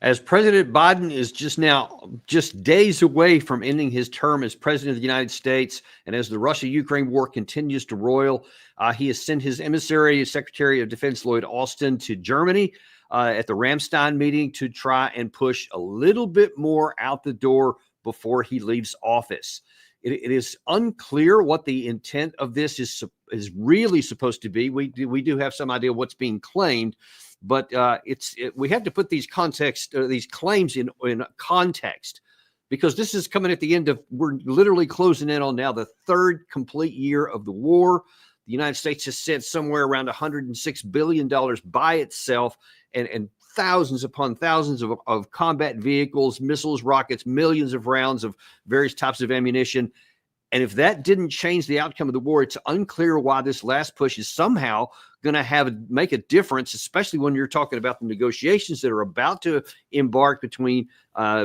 As President Biden is just days away from ending his term as president of the United States, and as the Russia-Ukraine war continues to roil, he has sent his emissary, Secretary of Defense Lloyd Austin, to Germany at the Ramstein meeting to try and push a little bit more out the door before he leaves office. It is unclear what the intent of this is really supposed to be. We do have some idea what's being claimed, but we have to put these claims in context, because this is coming at the end of, we're literally closing in on now the third complete year of the war. The United States has sent somewhere around $106 billion by itself, and thousands upon thousands of combat vehicles, missiles, rockets, millions of rounds of various types of ammunition. And if that didn't change the outcome of the war, it's unclear why this last push is somehow going to make a difference, especially when you're talking about the negotiations that are about to embark between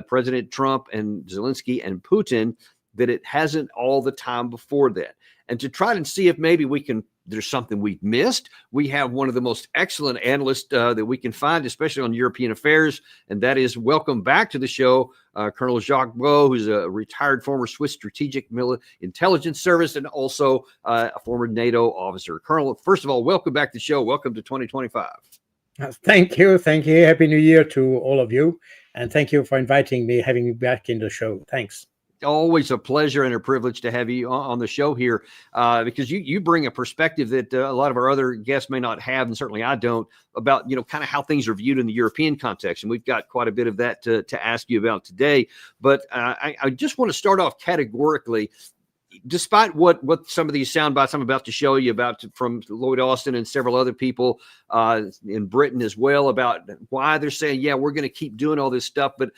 President Trump and Zelensky and Putin, that it hasn't all the time before that. And to try and see if maybe there's something we've missed. We have one of the most excellent analysts that we can find, especially on European affairs, and that is, welcome back to the show, Colonel Jacques, who's a retired former Swiss Strategic Intelligence Service and also a former NATO officer. Colonel, first of all, welcome back to the show. Welcome to 2025. Thank you. Thank you. Happy New Year to all of you. And thank you for having me back in the show. Thanks. Always a pleasure and a privilege to have you on the show here, because you bring a perspective that a lot of our other guests may not have, and certainly I don't, about kind of how things are viewed in the European context. And we've got quite a bit of that to ask you about today. But I just want to start off categorically. Despite what some of these sound bites I'm about to show you about from Lloyd Austin and several other people in Britain as well, about why they're saying, yeah, we're going to keep doing all this stuff. But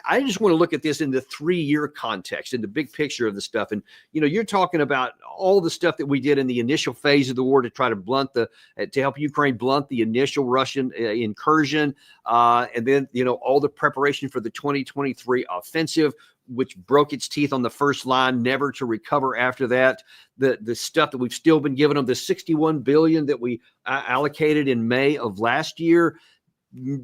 I just want to look at this in the 3-year context, in the big picture of the stuff. And, you're talking about all the stuff that we did in the initial phase of the war to try to help Ukraine blunt the initial Russian incursion. And then, all the preparation for the 2023 offensive, which broke its teeth on the first line, never to recover after that. The stuff that we've still been giving them, the $61 billion that we allocated in May of last year,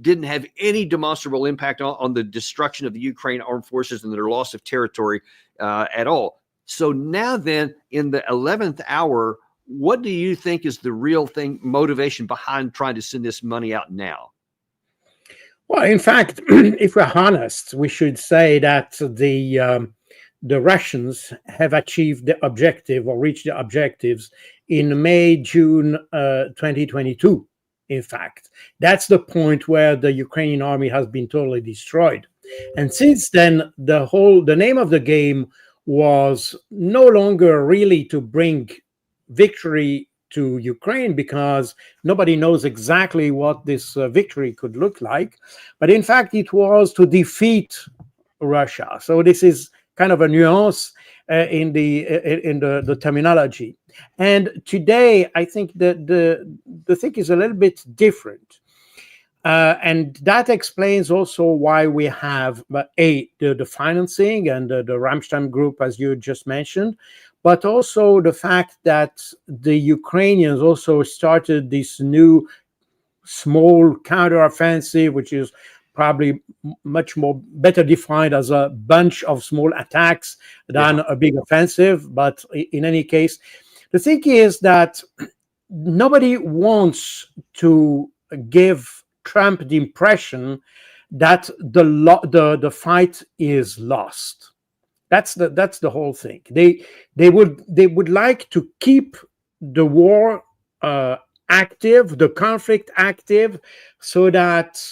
didn't have any demonstrable impact on the destruction of the Ukraine armed forces and their loss of territory at all. So now then, in the 11th hour, what do you think is the real motivation behind trying to send this money out now? Well, in fact, if we're honest, we should say that the Russians have achieved the objective or reached the objectives in May, June 2022. In fact, that's the point where the Ukrainian army has been totally destroyed. And since then, the name of the game was no longer really to bring victory to Ukraine, because nobody knows exactly what this victory could look like. But in fact, it was to defeat Russia. So this is kind of a nuance in the terminology. And today, I think that the thing is a little bit different. And that explains also why we have the financing and the Ramstein group, as you just mentioned, but also the fact that the Ukrainians also started this new small counteroffensive, which is probably much more better defined as a bunch of small attacks than a big offensive. But in any case, the thing is that nobody wants to give Trump the impression that the fight is lost. That's the whole thing. They would like to keep the war active, the conflict active, so that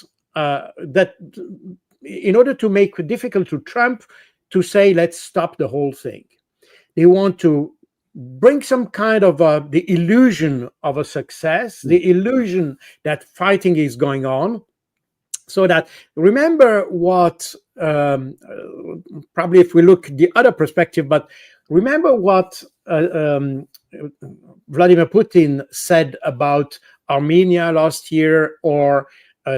in order to make it difficult to Trump to say, let's stop the whole thing. They want to bring some kind of the illusion of a success, the illusion that fighting is going on, so that, remember what, probably if we look the other perspective, but remember what Vladimir Putin said about Armenia last year or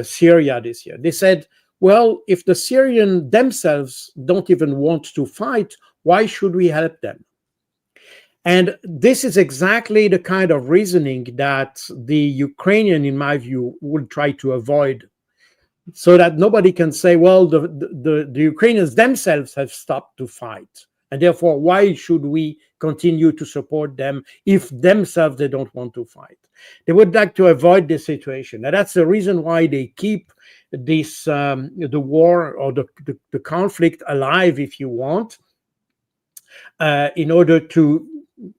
Syria this year. They said, well, if the Syrians themselves don't even want to fight, why should we help them? And this is exactly the kind of reasoning that the Ukrainian, in my view, would try to avoid. so that nobody can say, well, the Ukrainians themselves have stopped to fight, and therefore why should we continue to support them if themselves they don't want to fight. They would like to avoid this situation, and that's the reason why they keep this the war or the conflict alive, if you want, in order to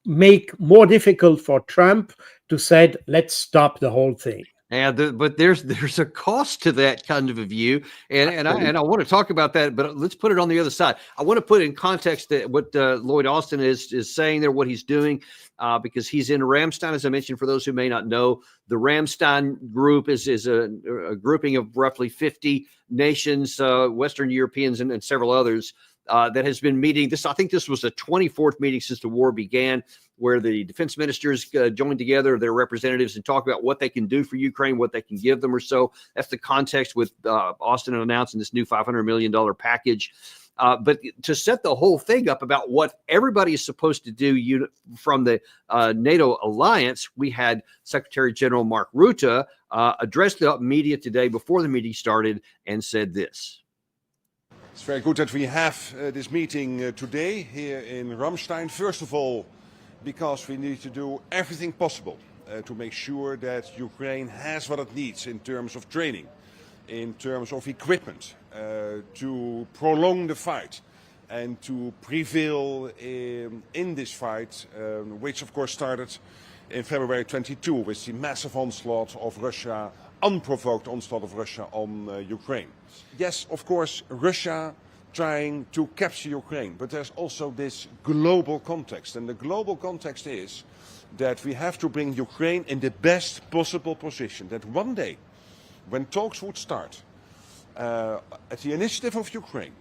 make more difficult for Trump to say, let's stop the whole thing. Yeah, but there's a cost to that kind of a view, and I want to talk about that. But let's put it on the other side. I want to put in context that what Lloyd Austin is saying there, what he's doing, because he's in Ramstein, as I mentioned. For those who may not know, the Ramstein group is a grouping of roughly 50 nations, Western Europeans, and several others. That has been meeting. I think this was the 24th meeting since the war began, where the defense ministers joined together, their representatives, and talk about what they can do for Ukraine, what they can give them or so. That's the context with Austin announcing this new $500 million package. But to set the whole thing up about what everybody is supposed to do from the NATO alliance, we had Secretary General Mark Rutte address the media today before the meeting started and said this. It's very good that we have this meeting today here in Ramstein. First of all, because we need to do everything possible to make sure that Ukraine has what it needs in terms of training, in terms of equipment, to prolong the fight and to prevail in this fight, which of course started in February 22 with the massive onslaught of Russia, unprovoked onslaught of Russia on Ukraine. Yes, of course, Russia trying to capture Ukraine, but there's also this global context. And the global context is that we have to bring Ukraine in the best possible position. That one day, when talks would start, at the initiative of Ukraine,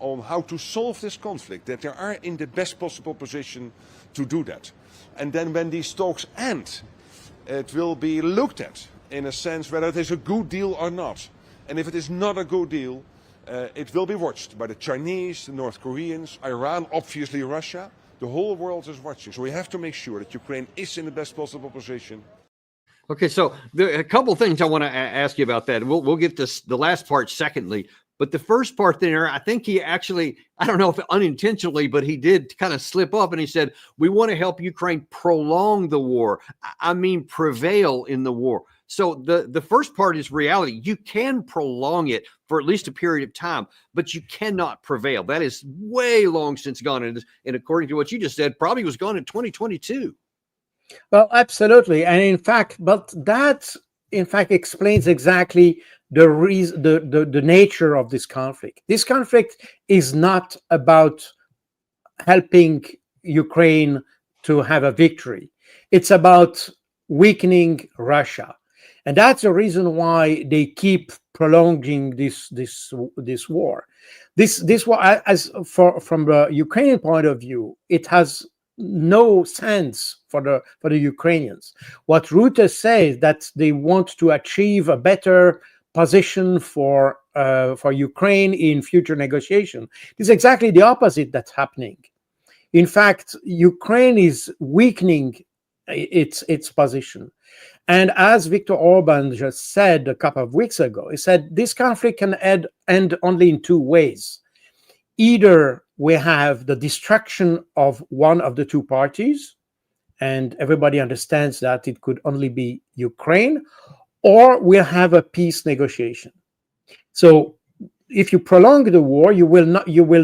on how to solve this conflict, that they are in the best possible position to do that. And then when these talks end, it will be looked at in a sense whether it is a good deal or not. And if it is not a good deal, it will be watched by the Chinese, the North Koreans, Iran, obviously Russia. The whole world is watching. So we have to make sure that Ukraine is in the best possible position. Okay, so a couple of things I want to ask you about that. We'll get the last part secondly. But the first part there, I think he actually, I don't know if unintentionally, but he did kind of slip up and he said, we want to help Ukraine prolong the war. I mean, prevail in the war. So the first part is reality. You can prolong it for at least a period of time, but you cannot prevail. That is way long since gone. And according to what you just said, probably was gone in 2022. Well, absolutely. And in fact, but that in fact explains exactly the reason, the nature of this conflict. This conflict is not about helping Ukraine to have a victory. It's about weakening Russia. And that's the reason why they keep prolonging this war. This war, from the Ukrainian point of view, it has no sense for the Ukrainians. What Rutte says that they want to achieve a better position for Ukraine in future negotiation is exactly the opposite that's happening. In fact, Ukraine is weakening its position. And as Viktor Orban just said a couple of weeks ago, he said this conflict can end only in two ways. Either we have the destruction of one of the two parties, and everybody understands that it could only be Ukraine, or we'll have a peace negotiation. So if you prolong the war, you will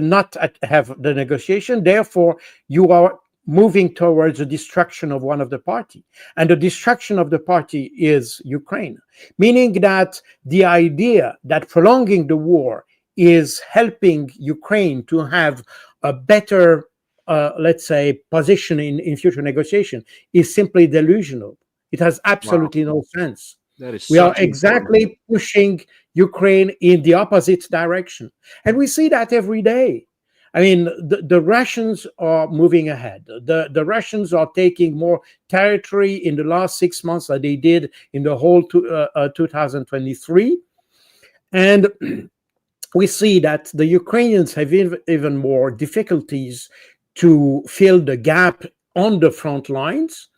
not have the negotiation. Therefore, you are moving towards the destruction of one of the party. And the destruction of the party is Ukraine, meaning that the idea that prolonging the war is helping Ukraine to have a better, let's say, position in future negotiation is simply delusional. It has absolutely no sense. That is we are exactly pushing Ukraine in the opposite direction. And we see that every day. I mean, the Russians are moving ahead. The Russians are taking more territory in the last 6 months than they did in the whole 2023. And we see that the Ukrainians have even more difficulties to fill the gap on the front lines.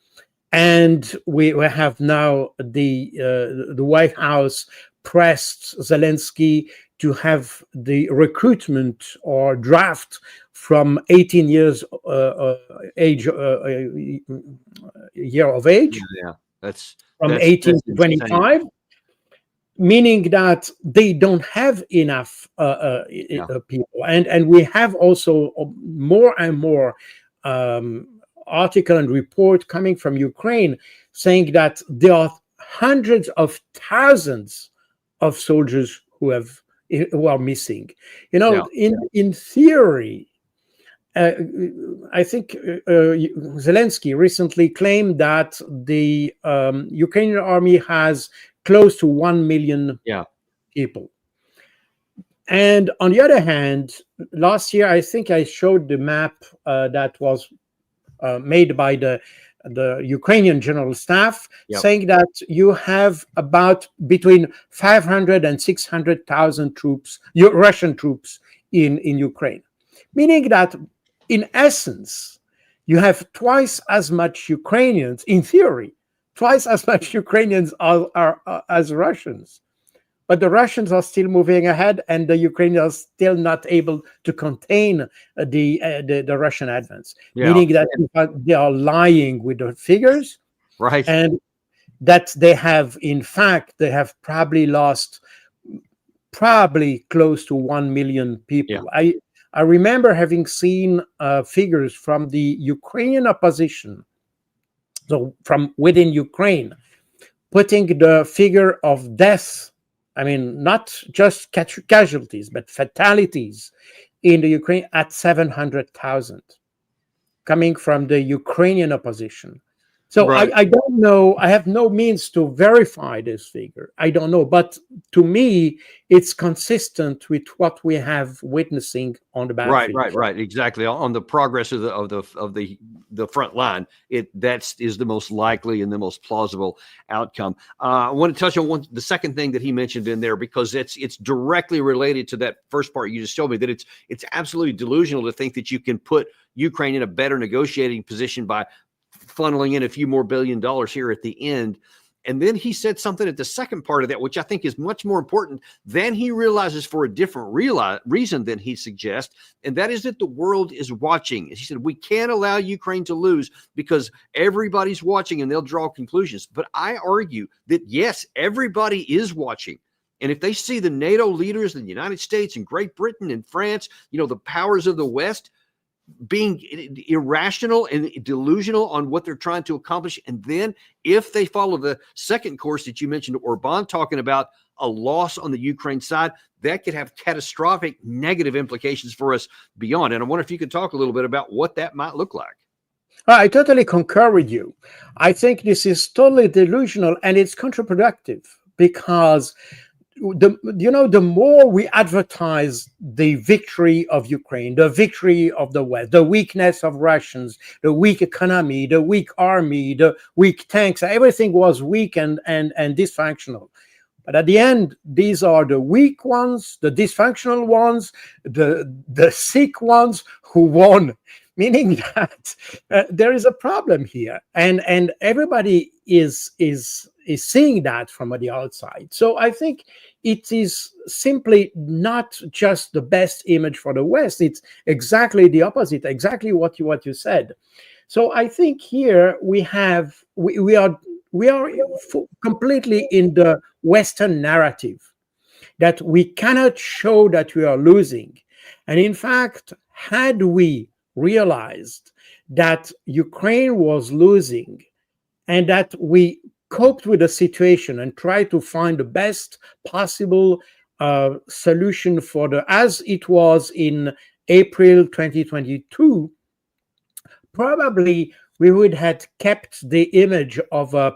And we have now the White House pressed Zelensky to have the recruitment or draft from 18 years age, year of age, Yeah, that's from that's 18 to insane. 25, meaning that they don't have enough people. And we have also more and more article and report coming from Ukraine saying that there are hundreds of thousands of soldiers who are missing. In theory, I think Zelensky recently claimed that the Ukrainian army has close to 1 million people. And on the other hand, last year, I think I showed the map that was made by the Ukrainian General Staff, saying that you have about between 500 and 600,000 troops, Russian troops in Ukraine. Meaning that, in essence, you have twice as much Ukrainians, in theory, twice as much Ukrainians as Russians. But the Russians are still moving ahead, and the Ukrainians are still not able to contain the Russian advance. Meaning that they are lying with the figures, right? And that they have probably lost close to 1 million people. I remember having seen figures from the Ukrainian opposition, so from within Ukraine, putting the figure of deaths, I mean, not just casualties, but fatalities in the Ukraine at 700,000, coming from the Ukrainian opposition. So I don't know. I have no means to verify this figure. I don't know. But to me, it's consistent with what we have witnessing on the battlefield. Right. Exactly. On the progress of the front line, that is the most likely and the most plausible outcome. I want to touch on the second thing that he mentioned in there, because it's directly related to that first part you just told me, that it's absolutely delusional to think that you can put Ukraine in a better negotiating position by funneling in a few more $1 billion here at the end. And then he said something at the second part of that, which I think is much more important than he realizes, for a different reason than he suggests. And that is that the world is watching. He said, we can't allow Ukraine to lose because everybody's watching and they'll draw conclusions. But I argue that, yes, everybody is watching. And if they see the NATO leaders in the United States and Great Britain and France, the powers of the West, being irrational and delusional on what they're trying to accomplish, and then if they follow the second course that you mentioned, Orban talking about a loss on the Ukraine side, that could have catastrophic negative implications for us beyond. And I wonder if you could talk a little bit about what that might look like. I totally concur with you. I think this is totally delusional, and it's counterproductive, because the more we advertise the victory of Ukraine, the victory of the West, the weakness of Russians, the weak economy, the weak army, the weak tanks, everything was weak and dysfunctional. But at the end, these are the weak ones, the dysfunctional ones, the sick ones who won. Meaning that there is a problem here, and everybody is seeing that from the outside. So I think it is simply not just the best image for the West. It's exactly the opposite, exactly what you said. So I think here we are completely in the Western narrative that we cannot show that we are losing. And in fact, had we realized that Ukraine was losing and that we coped with the situation and tried to find the best possible solution as it was in April 2022, probably we would have kept the image of a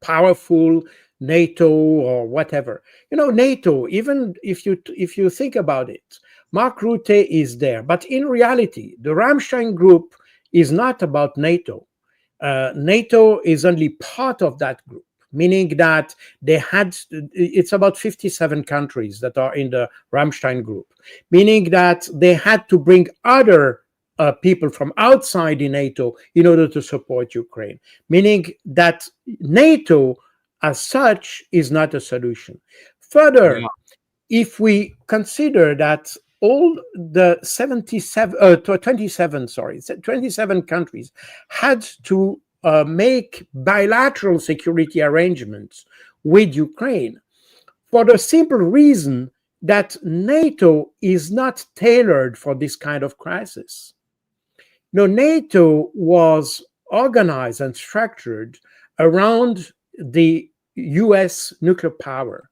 powerful NATO or whatever. NATO, even if you think about it, Mark Rutte is there. But in reality, the Ramstein group is not about NATO. NATO is only part of that group, meaning that it's about 57 countries that are in the Ramstein group, meaning that they had to bring other people from outside the NATO in order to support Ukraine, meaning that NATO as such is not a solution. Further, Yeah. if we consider that all the 27 countries had to make bilateral security arrangements with Ukraine for the simple reason that NATO is not tailored for this kind of crisis. No, NATO was organized and structured around the US nuclear power.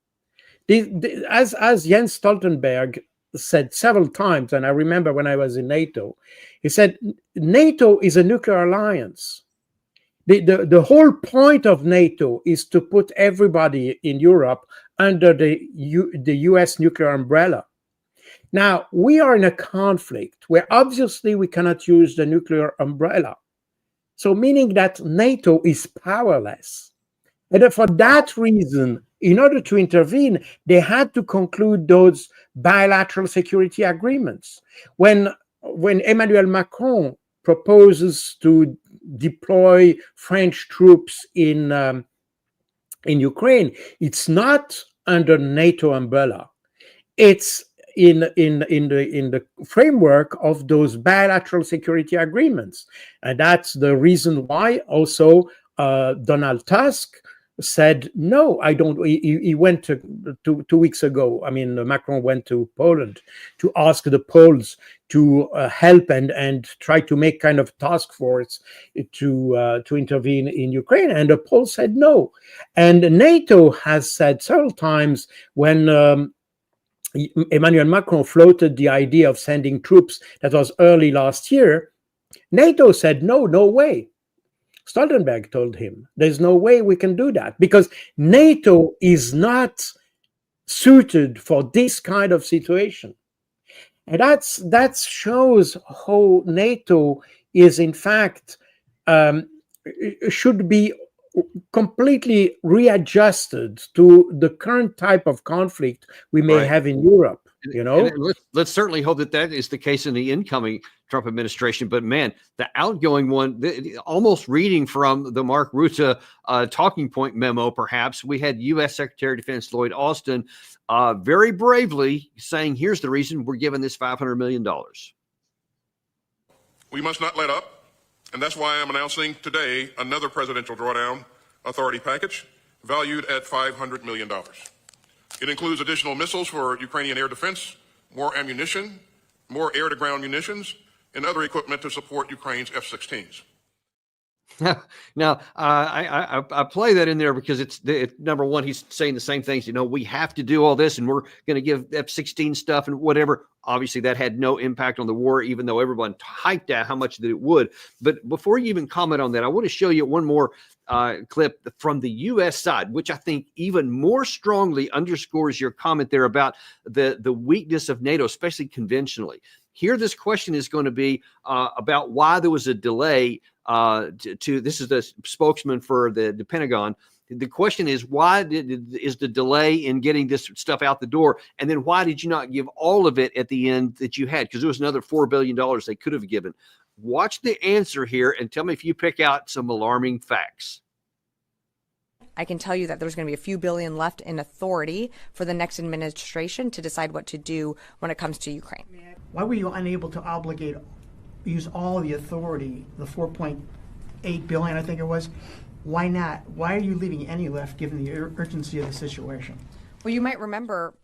As Jens Stoltenberg said several times, and I remember when I was in NATO, he said, NATO is a nuclear alliance. The whole point of NATO is to put everybody in Europe under the US nuclear umbrella. Now, we are in a conflict where obviously we cannot use the nuclear umbrella. So meaning that NATO is powerless. And for that reason, in order to intervene, they had to conclude those bilateral security agreements. When Emmanuel Macron proposes to deploy French troops in Ukraine, it's not under NATO umbrella. It's in the framework of those bilateral security agreements, and that's the reason why also Donald Tusk said no. I don't. He went to 2 weeks ago. I mean, Macron went to Poland to ask the Poles to help and try to make kind of task force to intervene in Ukraine, and the Poles said no. And NATO has said several times when Emmanuel Macron floated the idea of sending troops, that was early last year, NATO said no way. Stoltenberg told him, there's no way we can do that because NATO is not suited for this kind of situation. And that shows how NATO is, in fact, should be completely readjusted to the current type of conflict we may have in Europe. You know, and let's certainly hope that is the case in the incoming Trump administration. But man, the outgoing one, almost reading from the Mark Rutte talking point memo, perhaps, we had U.S. Secretary of Defense Lloyd Austin very bravely saying, here's the reason we're giving this $500 million. We must not let up. And that's why I'm announcing today another presidential drawdown authority package valued at $500 million. It includes additional missiles for Ukrainian air defense, more ammunition, more air-to-ground munitions, and other equipment to support Ukraine's F-16s. Now, I play that in there because it's number one, he's saying the same things. You know, we have to do all this, and we're going to give F-16 stuff and whatever. Obviously, that had no impact on the war, even though everyone hyped out how much that it would. But before you even comment on that, I want to show you one more clip from the U.S. side, which I think even more strongly underscores your comment there about the weakness of NATO, especially conventionally. Here, this question is going to be about why there was a delay to this is the spokesman for the Pentagon. The question is, why is the delay in getting this stuff out the door? And then why did you not give all of it at the end that you had? Because there was another $4 billion they could have given. Watch the answer here and tell me if you pick out some alarming facts. I can tell you that there's going to be a few billion left in authority for the next administration to decide what to do when it comes to Ukraine. Why were you unable to use all the authority, the $4.8 billion, I think it was? Why not? Why are you leaving any left given the urgency of the situation? Well, you might remember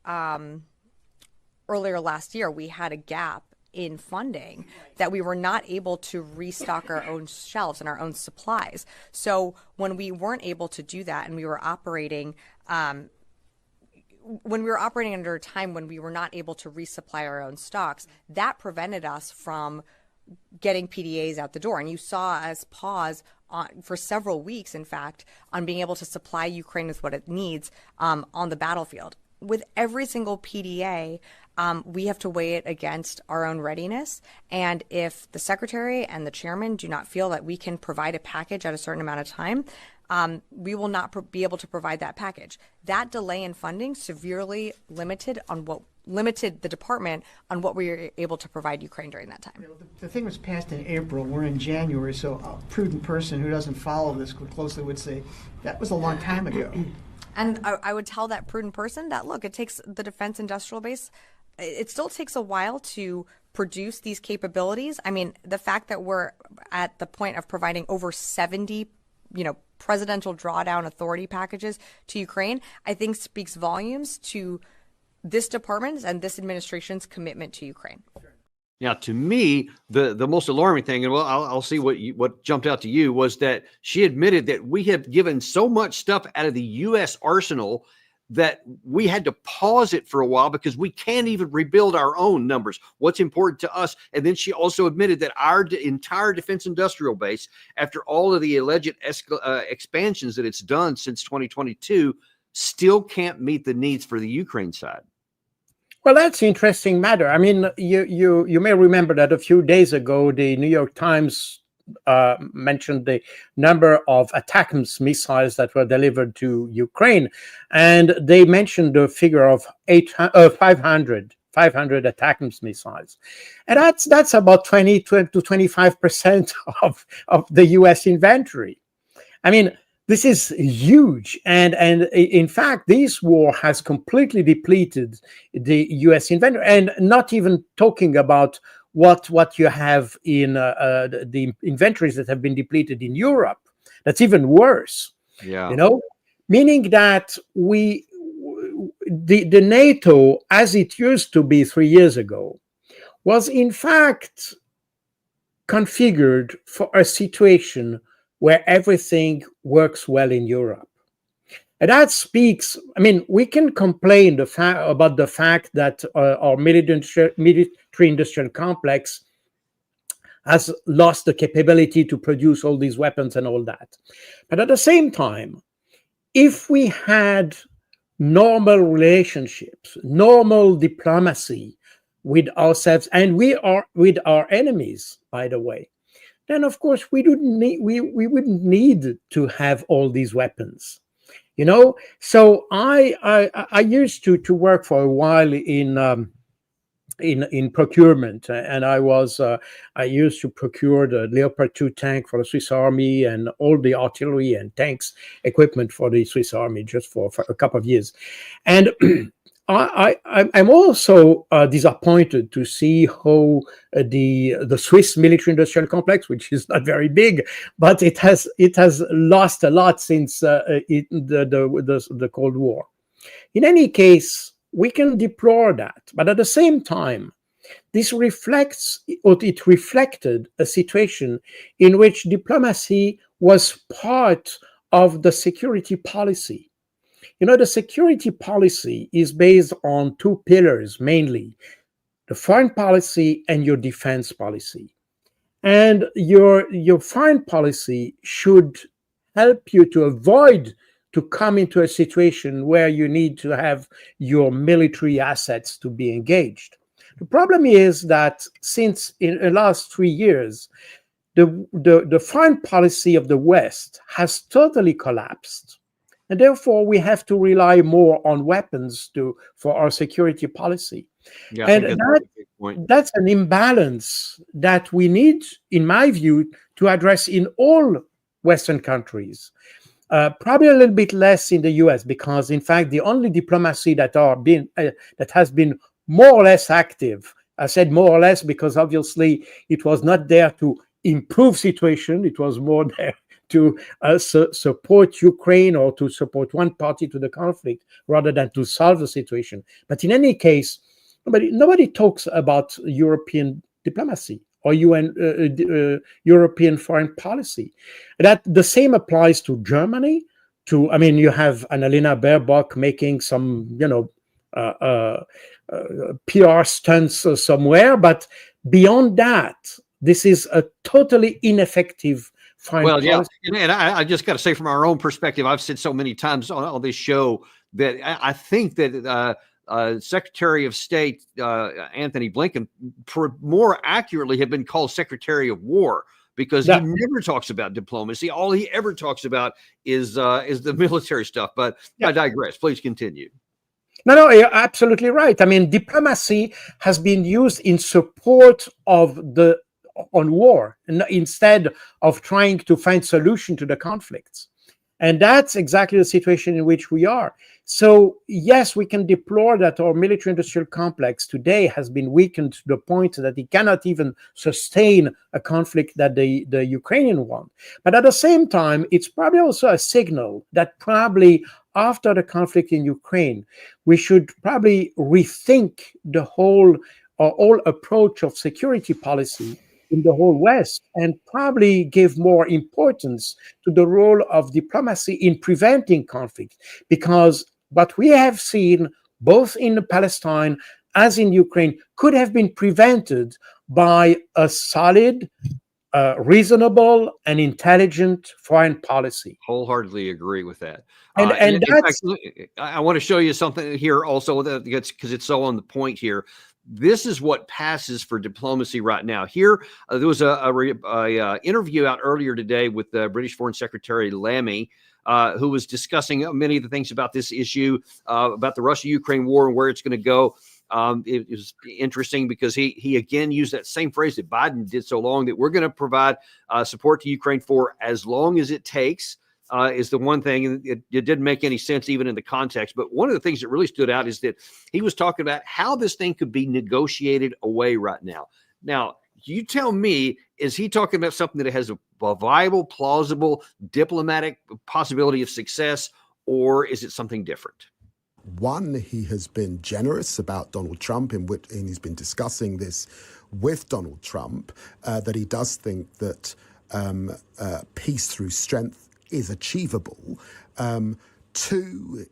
earlier last year, we had a gap in funding that we were not able to restock our own shelves and our own supplies. So when we weren't able to do that and we were operating under a time when we were not able to resupply our own stocks, that prevented us from getting PDAs out the door. And you saw us pause for several weeks, in fact, on being able to supply Ukraine with what it needs on the battlefield. With every single PDA, we have to weigh it against our own readiness. And if the secretary and the chairman do not feel that we can provide a package at a certain amount of time, we will not be able to provide that package. That delay in funding severely limited the department on what we were able to provide Ukraine during that time. The thing was passed in April. We're in January, so a prudent person who doesn't follow this closely would say that was a long time ago. And I would tell that prudent person that, look, it takes the defense industrial base, it still takes a while to produce these capabilities. I mean, the fact that we're at the point of providing over 70, presidential drawdown authority packages to Ukraine, I think speaks volumes to this department's and this administration's commitment to Ukraine. Now, to me, the most alarming thing, and I'll see what jumped out to you, was that she admitted that we have given so much stuff out of the U.S. arsenal that we had to pause it for a while because we can't even rebuild our own numbers. What's important to us? And then she also admitted that our entire defense industrial base, after all of the alleged expansions that it's done since 2022, still can't meet the needs for the Ukraine side. Well, that's an interesting matter. I mean, you may remember that a few days ago, the New York Times mentioned the number of ATACMS missiles that were delivered to Ukraine, and they mentioned the figure of 500 ATACMS missiles, and that's about 20 to 25% of the U.S. inventory. I mean, this is huge, and in fact, this war has completely depleted the U.S. inventory, and not even talking about what you have in the inventories that have been depleted in Europe. That's even worse. Yeah. Meaning that the NATO, as it used to be 3 years ago, was in fact configured for a situation where everything works well in Europe. And that speaks, I mean, we can complain about the fact that our military-industrial complex has lost the capability to produce all these weapons and all that. But at the same time, if we had normal relationships, normal diplomacy with ourselves, and we are with our enemies, by the way, then of course we wouldn't need to have all these weapons. So I used to work for a while in procurement, and I used to procure the Leopard 2 tank for the Swiss Army and all the artillery and tanks equipment for the Swiss Army just for a couple of years. And I'm also disappointed to see how the Swiss military-industrial complex, which is not very big, but it has lost a lot since the Cold War. In any case, we can deplore that, but at the same time, this reflected a situation in which diplomacy was part of the security policy. The security policy is based on two pillars mainly: the foreign policy and your defense policy. And your foreign policy should help you to avoid to come into a situation where you need to have your military assets to be engaged. The problem is that since in the last 3 years, the foreign policy of the West has totally collapsed. And therefore, we have to rely more on weapons for our security policy. Yeah, and that's an imbalance that we need, in my view, to address in all Western countries. Probably a little bit less in the US, because, in fact, the only diplomacy that has been more or less active, I said more or less because obviously it was not there to improve situation, it was more there to support Ukraine or to support one party to the conflict rather than to solve the situation. But in any case, nobody talks about European diplomacy or European foreign policy. That the same applies to Germany. You have Annalena Baerbock making some, PR stunts somewhere, but beyond that, this is a totally ineffective foreign policy. Yeah, and I just got to say, from our own perspective, I've said so many times on this show that I think that Secretary of State Anthony Blinken more accurately have been called Secretary of War, because he never talks about diplomacy. All he ever talks about is the military stuff. But I digress. Please continue. No, you're absolutely right. I mean, diplomacy has been used in support of on war instead of trying to find solution to the conflicts. And that's exactly the situation in which we are. So, yes, we can deplore that our military-industrial complex today has been weakened to the point that it cannot even sustain a conflict that the Ukrainian want. But at the same time, it's probably also a signal that probably after the conflict in Ukraine, we should probably rethink the whole approach of security policy in the whole West, and probably give more importance to the role of diplomacy in preventing conflict. Because what we have seen, both in Palestine as in Ukraine, could have been prevented by a solid, reasonable, and intelligent foreign policy. Wholeheartedly agree with that. And in that's fact, I want to show you something here also that gets, because it's so on the point here. This is what passes for diplomacy right now. Here, there was a interview out earlier today with the British Foreign Secretary Lammy, who was discussing many of the things about this issue, about the Russia-Ukraine war and where it's going to go. It was interesting because he again used that same phrase that Biden did so long, that we're going to provide support to Ukraine for as long as it takes. Is the one thing, and it didn't make any sense even in the context. But one of the things that really stood out is that he was talking about how this thing could be negotiated away right now. Now, you tell me, is he talking about something that has a viable, plausible, diplomatic possibility of success, or is it something different? One, he has been generous about Donald Trump, and he's been discussing this with Donald Trump, that he does think that peace through strength is achievable. Two,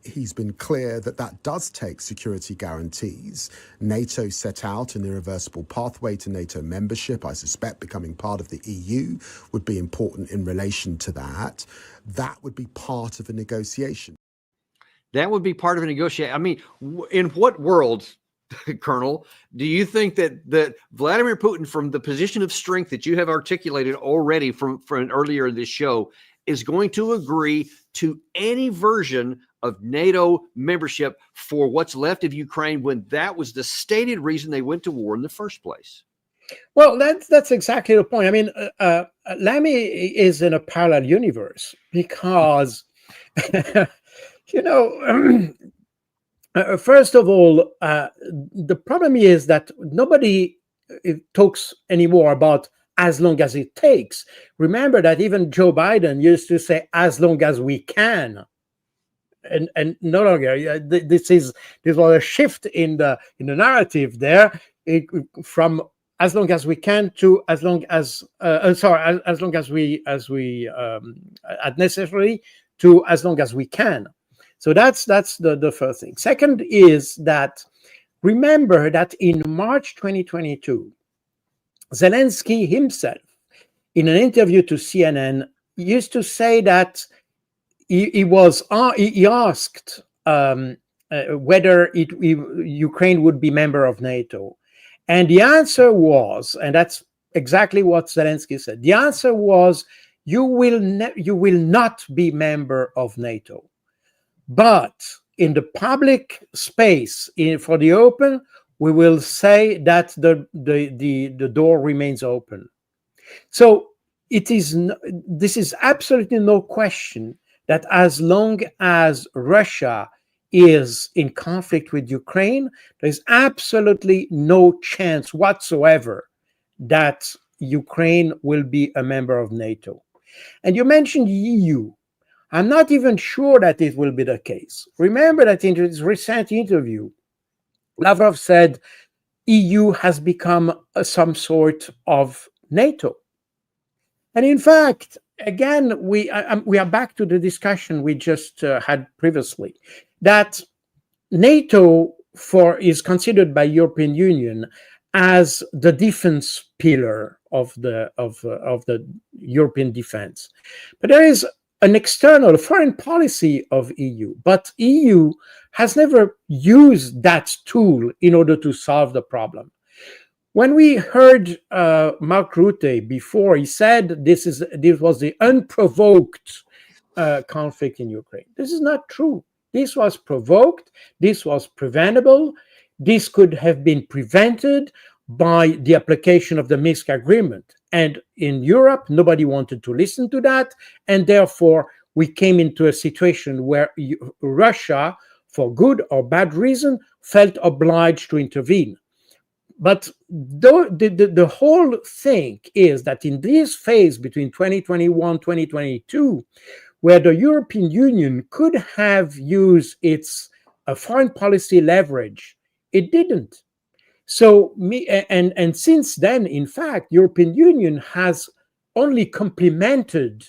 he's been clear that that does take security guarantees. NATO set out an irreversible pathway to NATO membership. I suspect becoming part of the EU would be important in relation to that. That would be part of a negotiation. That would be part of a negotiation. I mean, in what world, Colonel, do you think that Vladimir Putin, from the position of strength that you have articulated already from earlier in this show, is going to agree to any version of NATO membership for what's left of Ukraine when that was the stated reason they went to war in the first place? Well, that's exactly the point. I mean, Lammy is in a parallel universe because, first of all, the problem is that nobody talks anymore about as long as it takes. Remember that even Joe Biden used to say, as long as we can. And no longer. This was a shift in the narrative there, from as long as we can to as long as as long as we as necessary to as long as we can. So that's the first thing. Second is that remember that in March 2022, Zelensky himself, in an interview to CNN, used to say that he asked whether Ukraine would be member of NATO, and the answer was, and that's exactly what Zelensky said. The answer was, you will not be member of NATO, but in the public space, for the open, we will say that the door remains open. So this is absolutely no question that as long as Russia is in conflict with Ukraine, there's absolutely no chance whatsoever that Ukraine will be a member of NATO. And you mentioned the EU. I'm not even sure that it will be the case. Remember that in his recent interview, Lavrov said EU has become some sort of NATO. And in fact, again, we are back to the discussion we just had previously, that NATO is considered by European Union as the defense pillar of the European defense. But there is an external foreign policy of EU, but EU has never used that tool in order to solve the problem. When we heard Mark Rutte before, he said this was the unprovoked conflict in Ukraine. This is not true. This was provoked. This was preventable. This could have been prevented by the application of the Minsk agreement. And in Europe, nobody wanted to listen to that. And therefore, we came into a situation where Russia, for good or bad reason, felt obliged to intervene. But the whole thing is that in this phase between 2021 2022, where the European Union could have used its foreign policy leverage, it didn't. So and since then, in fact, European Union has only complemented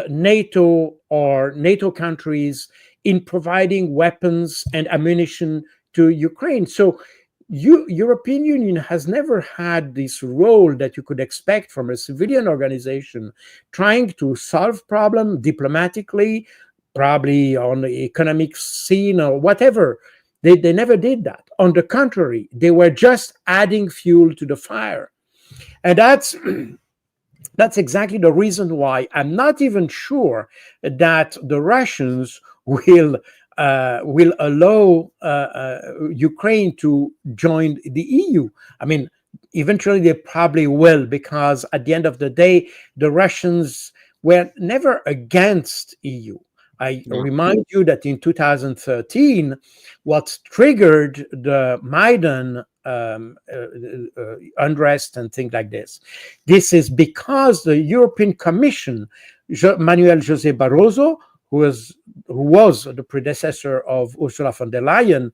NATO or NATO countries in providing weapons and ammunition to Ukraine. So European Union has never had this role that you could expect from a civilian organization trying to solve problem diplomatically, probably on the economic scene or whatever. They never did that. On the contrary, they were just adding fuel to the fire. And that's exactly the reason why I'm not even sure that the Russians will allow Ukraine to join the EU. I mean, eventually they probably will, because at the end of the day, the Russians were never against EU. I remind you that in 2013, what triggered the Maidan unrest and things like this is because the European Commission, Manuel José Barroso, who was the predecessor of Ursula von der Leyen,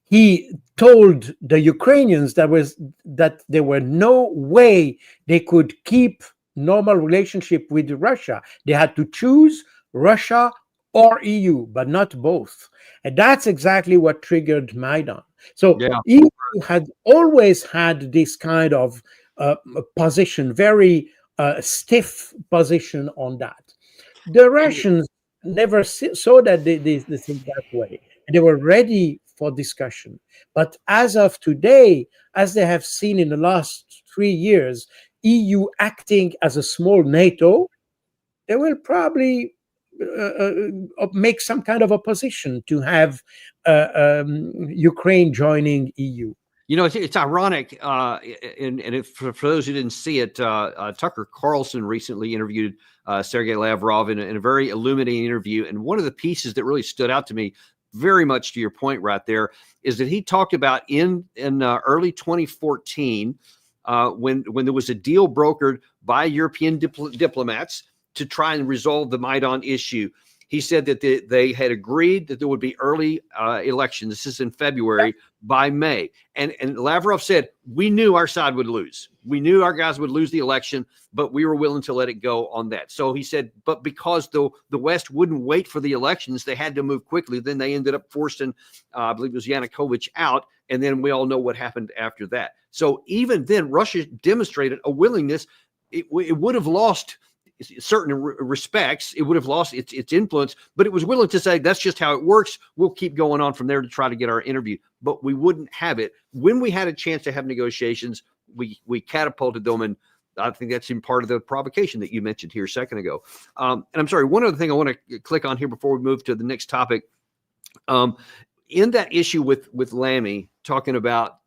he told the Ukrainians that there were no way they could keep normal relationship with Russia. They had to choose Russia or EU, but not both. And that's exactly what triggered Maidan. So EU had always had this kind of position, very stiff position on that. The Russians never saw that this thing that way. They were ready for discussion. But as of today, as they have seen in the last 3 years, EU acting as a small NATO, they will probably make some kind of opposition to have Ukraine joining EU. You know, it's ironic, and if, for those who didn't see it, Tucker Carlson recently interviewed Sergei Lavrov in a very illuminating interview. And one of the pieces that really stood out to me, very much to your point right there, is that he talked about in early 2014, when there was a deal brokered by European diplomats to try and resolve the Maidan issue. He said that they had agreed that there would be early elections. This is in February, by May. And Lavrov said, we knew our side would lose. We knew our guys would lose the election, but we were willing to let it go on that. So he said, but because the West wouldn't wait for the elections, they had to move quickly. Then they ended up forcing, I believe it was Yanukovych out. And then we all know what happened after that. So even then, Russia demonstrated a willingness. It would have lost certain respects, it would have lost its influence, but it was willing to say, that's just how it works. We'll keep going on from there to try to get our interview. But we wouldn't have it. When we had a chance to have negotiations, we catapulted them. And I think that's in part of the provocation that you mentioned here a second ago. And I'm sorry, one other thing I want to click on here before we move to the next topic. In that issue with Lamy, talking about,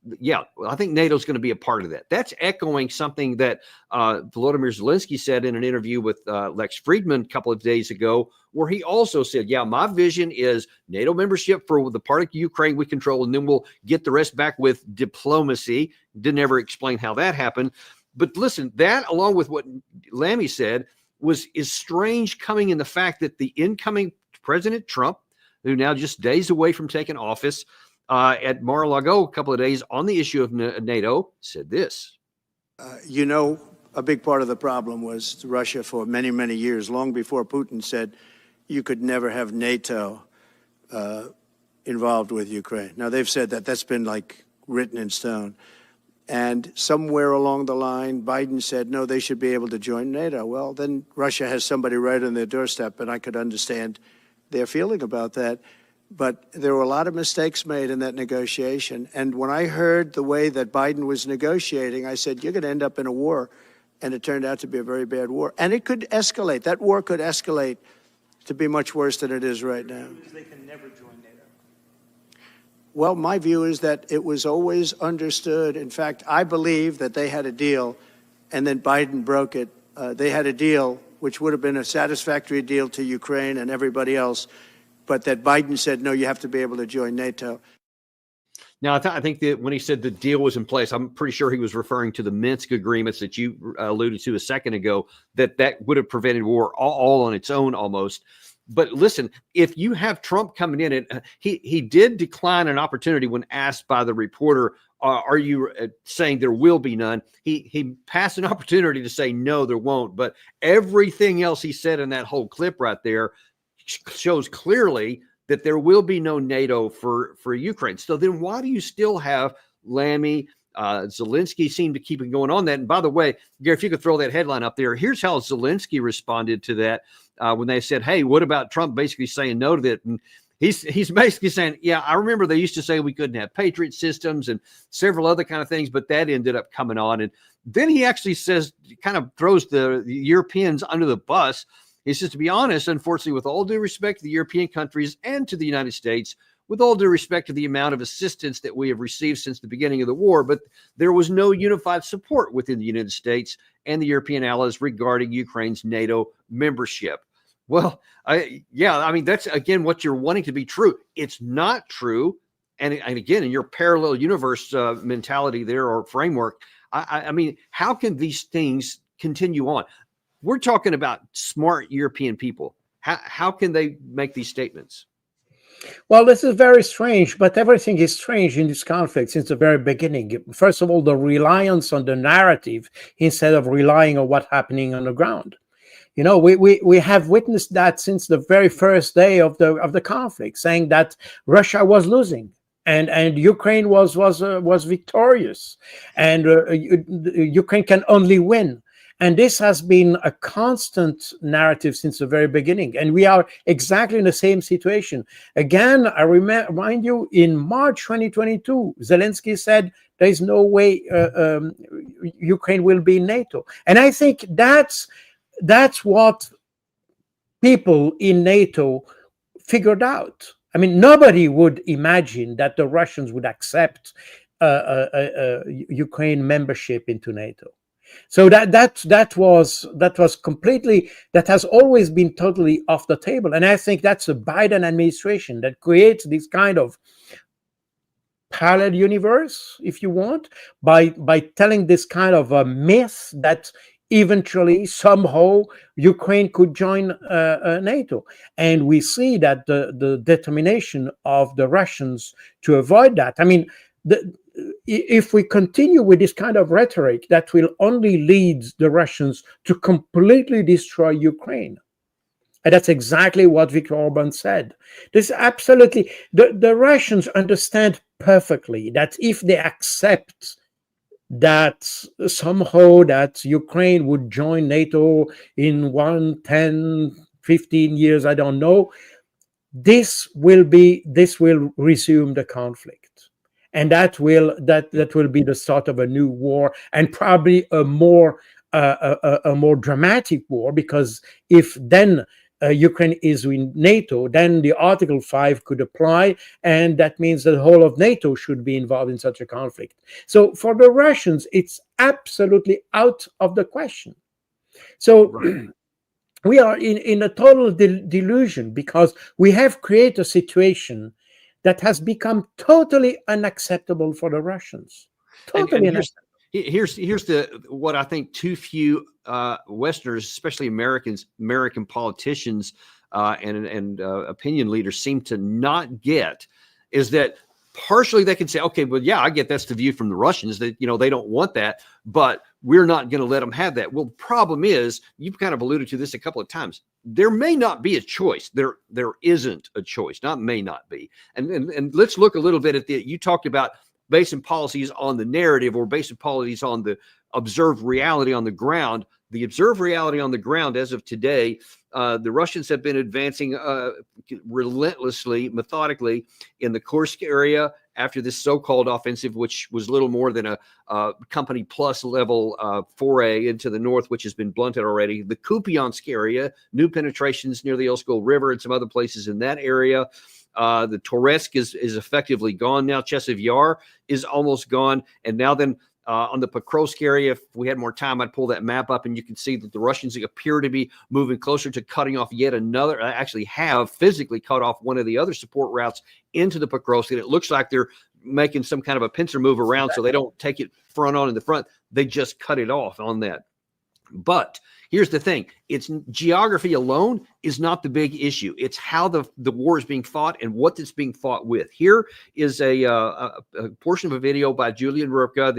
I think NATO's going to be a part of that. That's echoing something that Volodymyr Zelensky said in an interview with Lex Friedman a couple of days ago, where he also said, my vision is NATO membership for the part of Ukraine we control, and then we'll get the rest back with diplomacy. Didn't ever explain how that happened. But listen, that along with what Lamy said is strange, coming in the fact that the incoming President Trump, who now just days away from taking office, at Mar-a-Lago a couple of days on the issue of NATO, said this. A big part of the problem was Russia for many, many years, long before Putin said you could never have NATO involved with Ukraine. Now, they've said that. That's been like written in stone. And somewhere along the line, Biden said, no, they should be able to join NATO. Well, then Russia has somebody right on their doorstep, and I could understand their feeling about that. But there were a lot of mistakes made in that negotiation. And when I heard the way that Biden was negotiating, I said, you're going to end up in a war. And it turned out to be a very bad war. And it could escalate. That war could escalate to be much worse than it is right now. They can never join NATO. Well, my view is that it was always understood. In fact, I believe that they had a deal, and then Biden broke it. They had a deal which would have been a satisfactory deal to Ukraine and everybody else, but that Biden said, no, you have to be able to join NATO. Now, I think that when he said the deal was in place, I'm pretty sure he was referring to the Minsk agreements that you alluded to a second ago, that would have prevented war all on its own almost. But listen, if you have Trump coming in, and he did decline an opportunity when asked by the reporter, are you saying there will be none? He passed an opportunity to say, no, there won't. But everything else he said in that whole clip right there shows clearly that there will be no NATO for Ukraine. So then why do you still have Lammy? Zelensky seemed to keep it going on that. And by the way, Gary, if you could throw that headline up there, here's how Zelensky responded to that when they said, hey, what about Trump basically saying no to that? And he's basically saying, yeah, I remember they used to say we couldn't have Patriot systems and several other kind of things, but that ended up coming on. And then he actually says, kind of throws the Europeans under the bus. He says, to be honest, unfortunately, with all due respect to the European countries and to the United States, with all due respect to the amount of assistance that we have received since the beginning of the war, but there was no unified support within the United States and the European allies regarding Ukraine's NATO membership. Well, I mean, that's, again, what you're wanting to be true. It's not true. And again, in your parallel universe mentality there or framework, I mean, how can these things continue on? We're talking about smart European people. How can they make these statements? Well, this is very strange, but everything is strange in this conflict since the very beginning. First of all, the reliance on the narrative instead of relying on what's happening on the ground. You know, we have witnessed that since the very first day of the conflict, saying that Russia was losing and Ukraine was victorious, and Ukraine can only win. And this has been a constant narrative since the very beginning. And we are exactly in the same situation. Again, I remind you, in March 2022, Zelensky said there is no way Ukraine will be in NATO. And I think that's what people in NATO figured out. I mean, nobody would imagine that the Russians would accept Ukraine membership into NATO. So that was completely, that has always been totally off the table. And I think that's the Biden administration that creates this kind of parallel universe, if you want, by telling this kind of a myth that eventually, somehow, Ukraine could join NATO. And we see that the determination of the Russians to avoid that. I mean, if we continue with this kind of rhetoric, that will only lead the Russians to completely destroy Ukraine. And that's exactly what Viktor Orban said. This absolutely, the Russians understand perfectly that if they accept that somehow that Ukraine would join NATO in 1, 10, 15 years, I don't know, this will resume the conflict. And that will be the start of a new war, and probably a more dramatic war, because if then Ukraine is in NATO, then the Article 5 could apply, and that means that the whole of NATO should be involved in such a conflict. So for the Russians, it's absolutely out of the question. So right. We are in a total delusion, because we have created a situation that has become totally unacceptable for the Russians. Totally unacceptable. Here's what I think too few Westerners, especially American politicians and opinion leaders, seem to not get, is that partially they can say, okay, well, yeah, I get that's the view from the Russians, that, you know, they don't want that, but we're not going to let them have that. Well, the problem is, you've kind of alluded to this a couple of times, there may not be a choice. There isn't a choice, not may not be. And let's look a little bit at you talked about basing policies on the narrative, or basing policies on the observed reality on the ground. The observed reality on the ground as of today, the Russians have been advancing relentlessly, methodically in the Kursk area after this so-called offensive, which was little more than a company plus level foray into the north, which has been blunted already. The Kupiansk area, new penetrations near the Oskol River and some other places in that area. The Toretsk is effectively gone now. Chesiv Yar is almost gone. And now then On the Pokrovsk area, if we had more time, I'd pull that map up, and you can see that the Russians appear to be moving closer to cutting off yet another, actually have physically cut off one of the other support routes into the Pokrovsk, and it looks like they're making some kind of a pincer move around so they don't take it front on in the front. They just cut it off on that. But here's the thing. It's geography alone is not the big issue. It's how the war is being fought and what it's being fought with. Here is a portion of a video by Julian Rupka,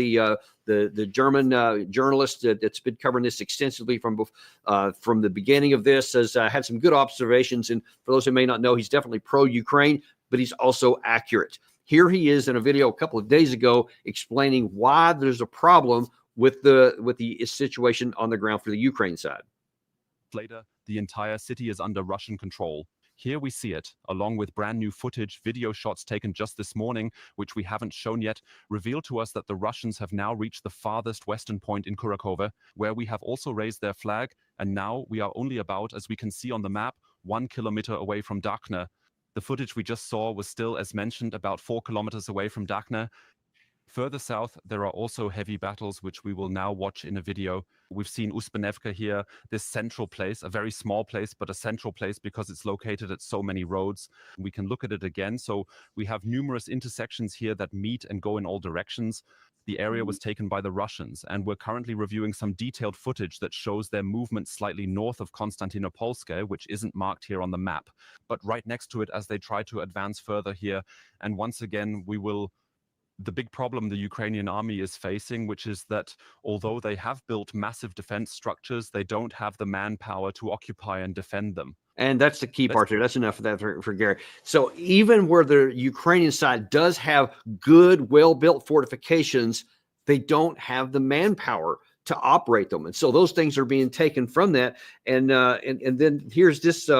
the German journalist that's been covering this extensively from the beginning of this, has had some good observations. And for those who may not know, he's definitely pro-Ukraine, but he's also accurate. Here he is in a video a couple of days ago explaining why there's a problem with the situation on the ground for the Ukraine side. Later, the entire city is under Russian control. Here we see it, along with brand new footage, video shots taken just this morning, which we haven't shown yet, reveal to us that the Russians have now reached the farthest western point in Kurakova, where we have also raised their flag, and now we are only about, as we can see on the map, 1 kilometer away from Dakhna. The footage we just saw was still, as mentioned, about 4 kilometers away from Dakhna. Further south, there are also heavy battles, which we will now watch in a video. We've seen Uspenevka here, this central place, a very small place, but a central place because it's located at so many roads. We can look at it again. So we have numerous intersections here that meet and go in all directions. The area was taken by the Russians, and we're currently reviewing some detailed footage that shows their movement slightly north of Konstantinopolska, which isn't marked here on the map, but right next to it as they try to advance further here. And once again, the big problem the Ukrainian army is facing, which is that although they have built massive defense structures, they don't have the manpower to occupy and defend them. And that's the key part here. That's enough of that for Gary. So even where the Ukrainian side does have good, well-built fortifications, they don't have the manpower to operate them. And so those things are being taken from that. And then here's this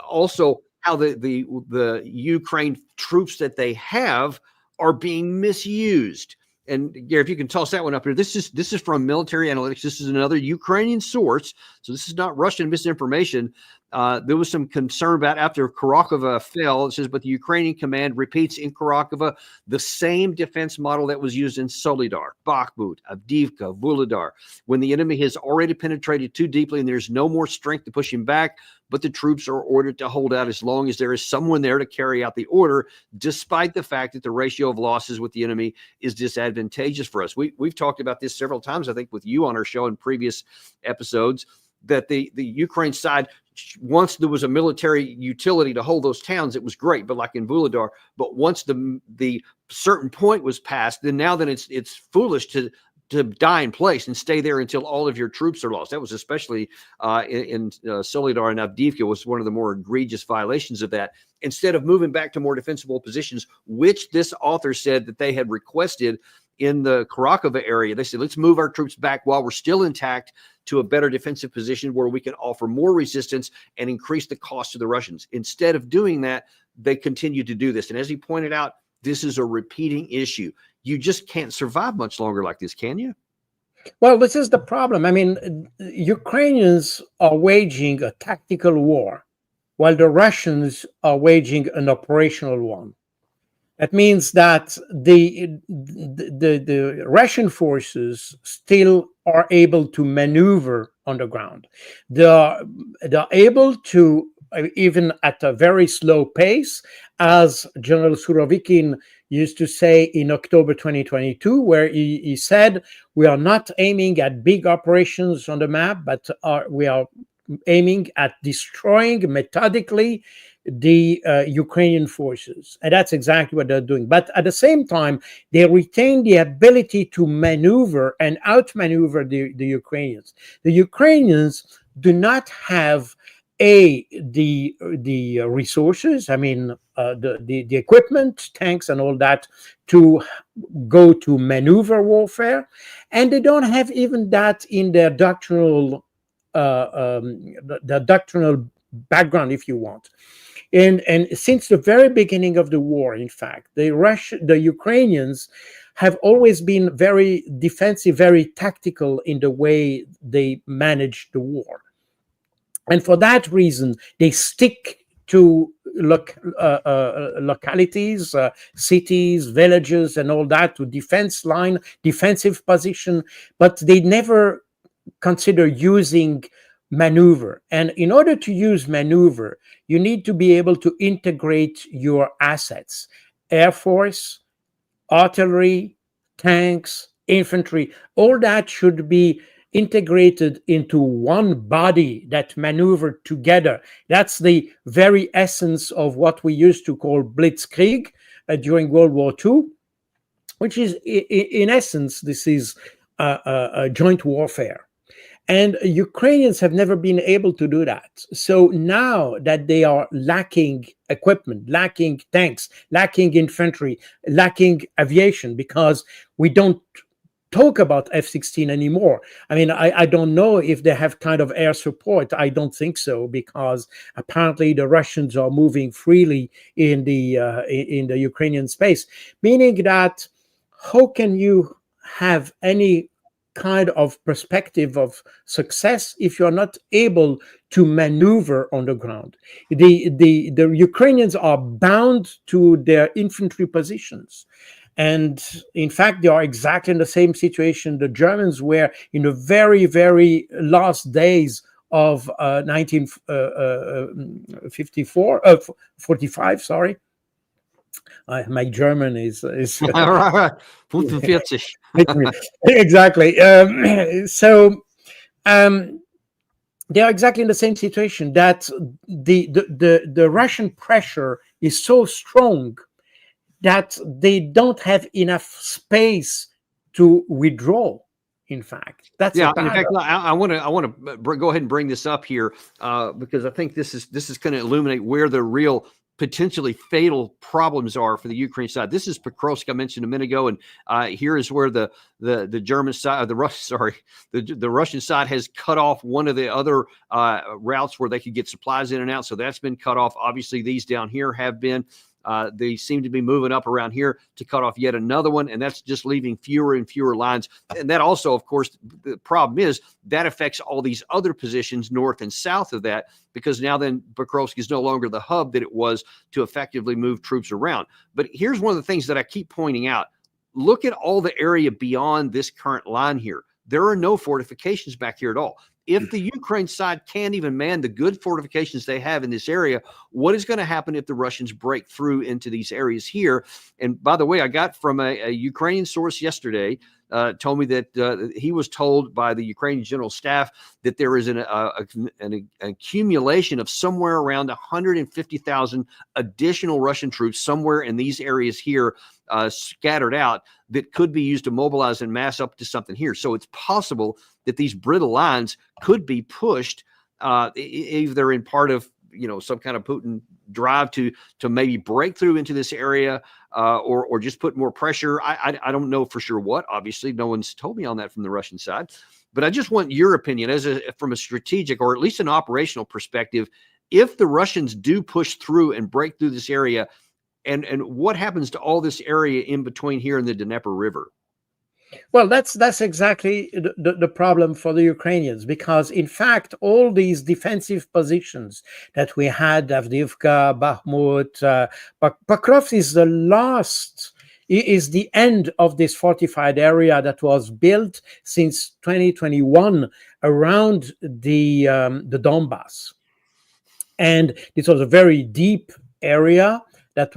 also how the Ukraine troops that they have are being misused. And Gary, if you can toss that one up here, this is from Military Analytics. This is another Ukrainian source, so this is not Russian misinformation. There was some concern about after Kurakova fell. It says, but the Ukrainian command repeats in Kurakova the same defense model that was used in Solidar, Bakhmut, Avdiivka, Vuhledar, when the enemy has already penetrated too deeply and there's no more strength to push him back. But the troops are ordered to hold out as long as there is someone there to carry out the order, despite the fact that the ratio of losses with the enemy is disadvantageous for us. We've talked about this several times, I think, with you on our show in previous episodes, that the Ukraine side, once there was a military utility to hold those towns, it was great. But like in Vuhledar, but once the certain point was passed, then it's foolish to die in place and stay there until all of your troops are lost. That was especially in Solidar and Avdiivka was one of the more egregious violations of that. Instead of moving back to more defensible positions, which this author said that they had requested in the Kurakova area, they said, let's move our troops back while we're still intact to a better defensive position where we can offer more resistance and increase the cost to the Russians. Instead of doing that, they continue to do this. And as he pointed out, this is a repeating issue. You just can't survive much longer like this, can you? Well, this is the problem. I mean, Ukrainians are waging a tactical war, while the Russians are waging an operational one. That means that the Russian forces still are able to maneuver on the ground. They're able to, even at a very slow pace, as General Surovikin used to say in October 2022, where he said, we are not aiming at big operations on the map, but we are aiming at destroying methodically the Ukrainian forces. And that's exactly what they're doing. But at the same time, they retain the ability to maneuver and outmaneuver the Ukrainians. The Ukrainians do not have the resources, I mean, the equipment, tanks and all that, to go to maneuver warfare. And they don't have even that in their doctrinal background, if you want. And since the very beginning of the war, in fact, the Ukrainians have always been very defensive, very tactical in the way they manage the war. And for that reason, they stick to localities, cities, villages, and all that to defense line, defensive position, but they never consider using maneuver. And in order to use maneuver, you need to be able to integrate your assets, air force, artillery, tanks, infantry. All that should be integrated into one body that maneuver together. That's the very essence of what we used to call blitzkrieg during World War II, which is, in essence, this is a joint warfare. And Ukrainians have never been able to do that. So now that they are lacking equipment, lacking tanks, lacking infantry, lacking aviation, because we don't talk about F-16 anymore. I mean, I don't know if they have kind of air support. I don't think so, because apparently the Russians are moving freely in the Ukrainian space, meaning that how can you have any kind of perspective of success if you're not able to maneuver on the ground? The Ukrainians are bound to their infantry positions. And in fact, they are exactly in the same situation the Germans were in the very, very last days of 45, sorry. My German is 45. Exactly. So they are exactly in the same situation, that the Russian pressure is so strong that they don't have enough space to withdraw. In fact, that's in fact, I want to go ahead and bring this up here because I think this is going to illuminate where the real potentially fatal problems are for the Ukraine side. This is Pokrovsk I mentioned a minute ago, and here is where the German side, the Russian side has cut off one of the other routes where they could get supplies in and out. So that's been cut off. Obviously, these down here have been. They seem to be moving up around here to cut off yet another one, and that's just leaving fewer and fewer lines. And that also, of course, the problem is that affects all these other positions north and south of that, because now then Pokrovsk is no longer the hub that it was to effectively move troops around. But here's one of the things that I keep pointing out. Look at all the area beyond this current line here. There are no fortifications back here at all. If the Ukraine side can't even man the good fortifications they have in this area, what is going to happen if the Russians break through into these areas here? And by the way, I got from a Ukrainian source yesterday, told me that he was told by the Ukrainian general staff that there is an accumulation of somewhere around 150,000 additional Russian troops somewhere in these areas here, scattered out, that could be used to mobilize and mass up to something here. So it's possible that these brittle lines could be pushed either in part of some kind of Putin drive to maybe break through into this area, or just put more pressure. I don't know for sure what. Obviously, no one's told me on that from the Russian side. But I just want your opinion from a strategic or at least an operational perspective. If the Russians do push through and break through this area, and what happens to all this area in between here and the Dnieper River? Well, that's exactly the problem for the Ukrainians, because in fact, all these defensive positions that we had, Avdiivka, Bakhmut, Pokrovsk is the last, is the end of this fortified area that was built since 2021 around the Donbass. And this was a very deep area that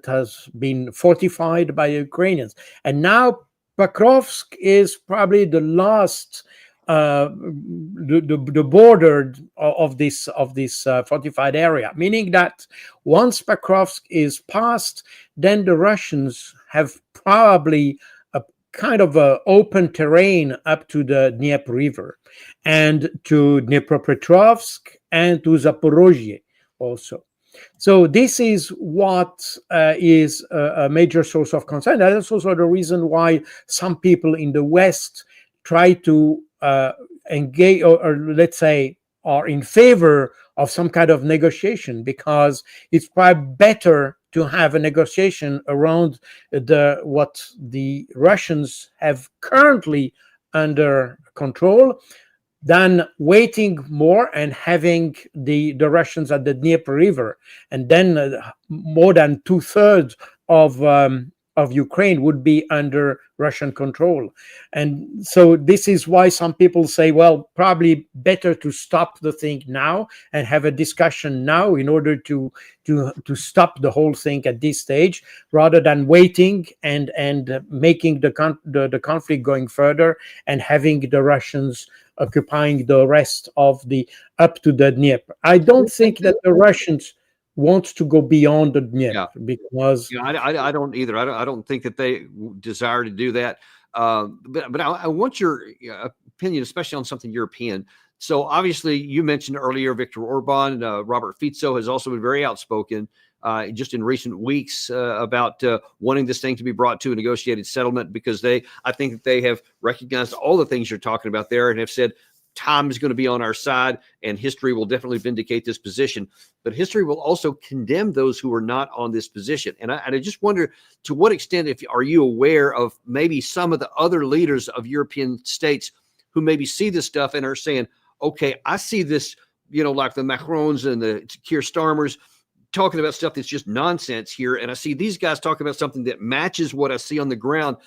has been fortified by Ukrainians. And now Pokrovsk is probably the last, the border of this fortified area, meaning that once Pokrovsk is passed, then the Russians have probably a kind of open terrain up to the Dnieper River and to Dnipropetrovsk and to Zaporozhye also. So this is what is a major source of concern. That's also the reason why some people in the West try to engage, or let's say are in favor of some kind of negotiation, because it's probably better to have a negotiation around what the Russians have currently under control, than waiting more and having the Russians at the Dnieper River, and then more than 2/3 of Ukraine would be under Russian control. And so this is why some people say, well, probably better to stop the thing now and have a discussion now in order to stop the whole thing at this stage, rather than waiting and making the conflict going further and having the Russians occupying the rest of the up to the Dnieper. I don't think that the Russians want to go beyond the Dnieper, because I don't either. I don't think that they desire to do that. But I want your opinion, especially on something European. So obviously, you mentioned earlier Viktor Orban. Robert Fico has also been very outspoken just in recent weeks about wanting this thing to be brought to a negotiated settlement, because I think that they have recognized all the things you're talking about there and have said time is going to be on our side, and history will definitely vindicate this position. But history will also condemn those who are not on this position. And I just wonder, to what extent are you aware of maybe some of the other leaders of European states who maybe see this stuff and are saying, okay, I see this, like the Macrons and the Keir Starmers talking about stuff that's just nonsense here, and I see these guys talking about something that matches what I see on the ground.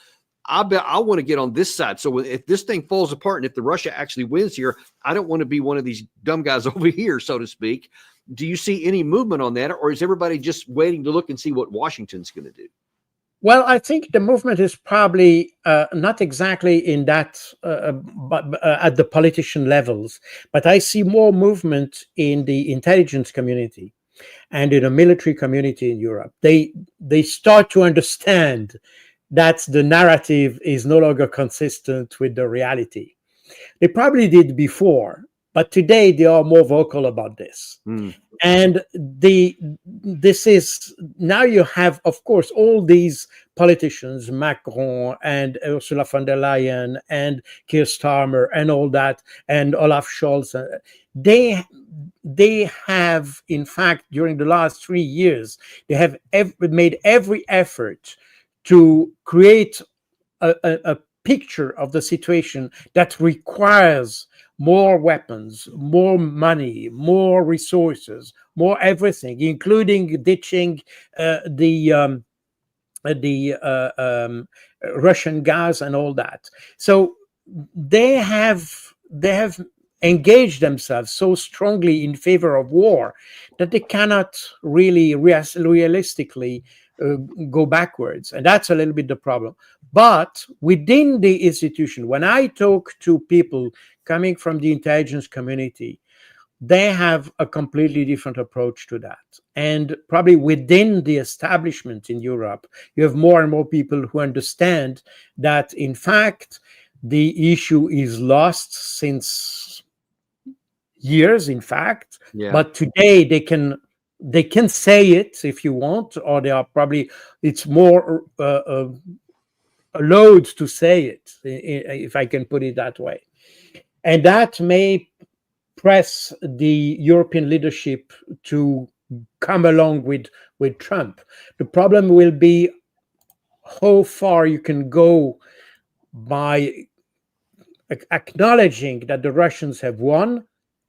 I want to get on this side. So if this thing falls apart and if the Russia actually wins here, I don't want to be one of these dumb guys over here, so to speak. Do you see any movement on that, or is everybody just waiting to look and see what Washington's going to do? Well, I think the movement is probably not exactly in that, but at the politician levels, but I see more movement in the intelligence community and in the military community in Europe. They start to understand that the narrative is no longer consistent with the reality. They probably did before, but today they are more vocal about this. And this is, now you have, of course, all these politicians, Macron and Ursula von der Leyen and Keir Starmer and all that, and Olaf Scholz. They have, in fact, during the last 3 years, they have made every effort to create a picture of the situation that requires more weapons, more money, more resources, more everything, including ditching the Russian gas and all that. So they have engaged themselves so strongly in favor of war that they cannot really realistically go backwards, and that's a little bit the problem. But within the institution, when I talk to people coming from the intelligence community, they have a completely different approach to that. And probably within the establishment in Europe, you have more and more people who understand that, in fact, the issue is lost since years, in fact. But today they can say it if you want, or they are probably, it's more allowed to say it, if I can put it that way. And that may press the European leadership to come along with Trump. The problem will be how far you can go by acknowledging that the Russians have won